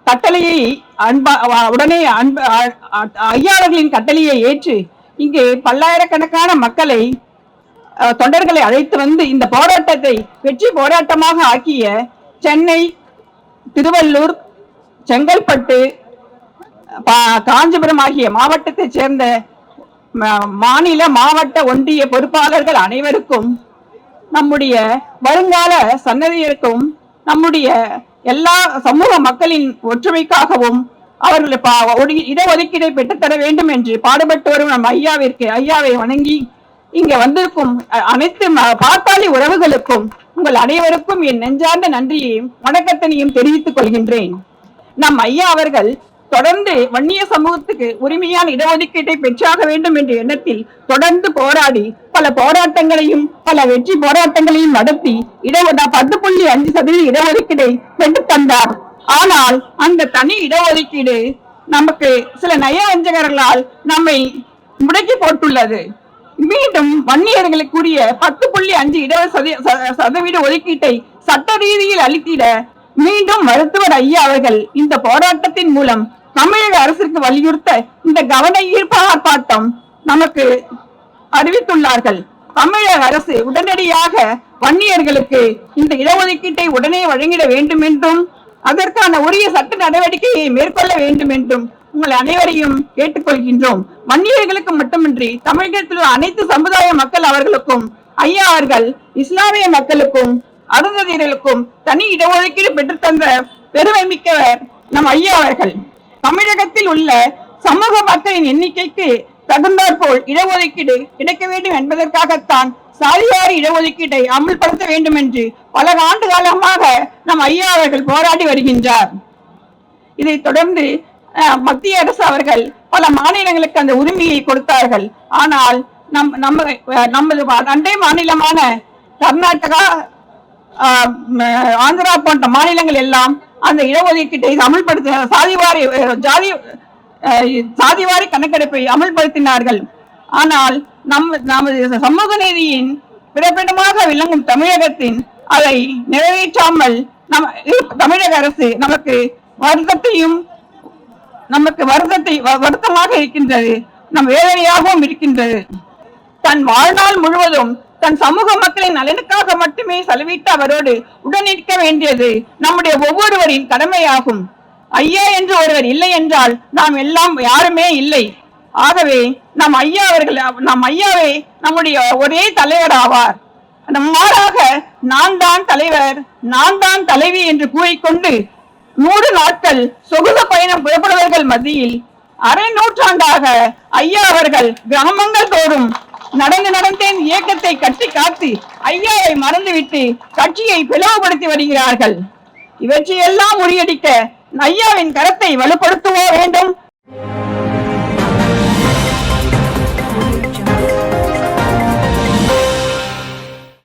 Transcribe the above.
கட்டளையை உடனே ஐயா அவர்களின் கட்டளையை ஏற்று இங்கே பல்லாயிரக்கணக்கான மக்களை தொண்டர்களை அழைத்து வந்து இந்த போராட்டத்தை வெற்றி போராட்டமாக ஆக்கிய சென்னை, திருவள்ளூர், செங்கல்பட்டு, காஞ்சிபுரம் ஆகிய மாவட்டத்தைச் சேர்ந்த மாநில, மாவட்ட, ஒன்றிய பொறுப்பாளர்கள் அனைவருக்கும், நம்முடைய வருங்கால சன்னதியருக்கும், நம்முடைய எல்லா சமூக மக்களின் ஒற்றுமைக்காகவும் அவர்கள் இடஒதுக்கீடை பெற்றுத்தர வேண்டும் என்று பாடுபட்டு வரும் நம் ஐயாவை வணங்கி இங்க வந்திருக்கும் அனைத்து பாட்டாளி உறவுகளுக்கும் உங்கள் அனைவருக்கும் என் நெஞ்சார்ந்த நன்றியையும் வணக்கத்தினையும் தெரிவித்துக் கொள்கின்றேன். நம் ஐயா அவர்கள் தொடர்ந்து வன்னிய சமூகத்துக்கு உரிமையான இடஒதுக்கீட்டை பெற்றாக வேண்டும் என்ற எண்ணத்தில் தொடர்ந்து போராடி பல போராட்டங்களையும் பல வெற்றி போராட்டங்களையும் நடத்தி 10.5% இடஒதுக்கீடை பெற்று தந்தார். ஆனால் அந்த தனி இடஒதுக்கீடு நமக்கு சில நயவஞ்சகர்களால் நம்மை முடக்கி போட்டுள்ளது. மீண்டும் வன்னியர்களுக்குரிய 10.5% ஒதுக்கீட்டை சட்ட ரீதியில் அளித்திட மீண்டும் மருத்துவர் ஐயா அவர்கள் இந்த போராட்டத்தின் மூலம் தமிழக அரசுக்கு வலியுறுத்த இந்த கவன ஈர்ப்பு ஆர்ப்பாட்டம் நமக்கு அறிவித்துள்ளார்கள். தமிழக அரசு உடனடியாக வன்னியர்களுக்கு இந்த இடஒதுக்கீட்டை உடனே வழங்கிட வேண்டும் என்றும் அதற்கான உரிய சட்ட நடவடிக்கையை மேற்கொள்ள வேண்டும் என்றும் உங்கள் அனைவரையும் கேட்டுக்கொள்கின்றோம். வன்னியர்களுக்கு மட்டுமின்றி தமிழகத்தில் அனைத்து சமுதாய மக்கள் அவர்களுக்கும் ஐயா அவர்கள் இஸ்லாமிய மக்களுக்கும் அருந்ததியர்களுக்கும் தனி இடஒதுக்கீடு பெற்றுத்தந்த பெருமை மிக்கவர் நம் ஐயா அவர்கள். தமிழகத்தில் உள்ள சமூக மக்களின் எண்ணிக்கைக்கு தகுந்தாற்போல் இடஒதுக்கீடு கிடைக்க வேண்டும் என்பதற்காகத்தான் சாதிவாரி இடஒதுக்கீட்டை அமல்படுத்த வேண்டும் என்று பல ஆண்டு காலமாக நம் ஐயா அவர்கள் போராடி வருகின்றார். இதைத் தொடர்ந்து மத்திய அரசு அவர்கள் பல மாநிலங்களுக்கு அந்த உரிமையை கொடுத்தார்கள். ஆனால் நமது அண்டை மாநிலமான கர்நாடகா, ஆந்திரா போன்ற மாநிலங்கள் எல்லாம் அந்த இடஒதுக்கீட்டை அமல்படுத்த சாதிவாரி கணக்கெடுப்பை அமல்படுத்தினார்கள். ஆனால் நமது சமூக நீதியின் பிறப்பிடமாக விளங்கும் தமிழகத்தின் அதை நிறைவேற்றாமல் தமிழக அரசு நமக்கு வருத்தமாக இருக்கின்றது, நம் வேதனையாகவும் இருக்கின்றது. தன் வாழ்நாள் முழுவதும் தன் சமூக மக்களின் நலனுக்காக மட்டுமே செலவிட்டு அவரோடு உடனிருக்க வேண்டியது நம்முடைய ஒவ்வொருவரின் கடமையாகும். ஐயா என்று ஒருவர் இல்லை என்றால் நாம் எல்லாம் யாருமே இல்லை. ஆகவே நம் ஐயாவே நம்முடைய ஒரே தலைவர் ஆவார். மாறாக நான் தான் தலைவர், நான் தான் தலைவி என்று கூறிக்கொண்டு 100 நாட்கள் சொகுச பயணம் புறப்படுவர்கள் மத்தியில் அரை நூற்றாண்டாக ஐயா அவர்கள் கிராமங்கள் தோறும் நடந்தேன் இயக்கத்தை கட்டி காத்து ஐயாவை மறந்துவிட்டு கட்சியை பிளவுபடுத்தி வருகிறார்கள். இவற்றையெல்லாம் முறியடிக்க ஐயாவின் கரத்தை வலுப்படுத்துவோ வேண்டும்.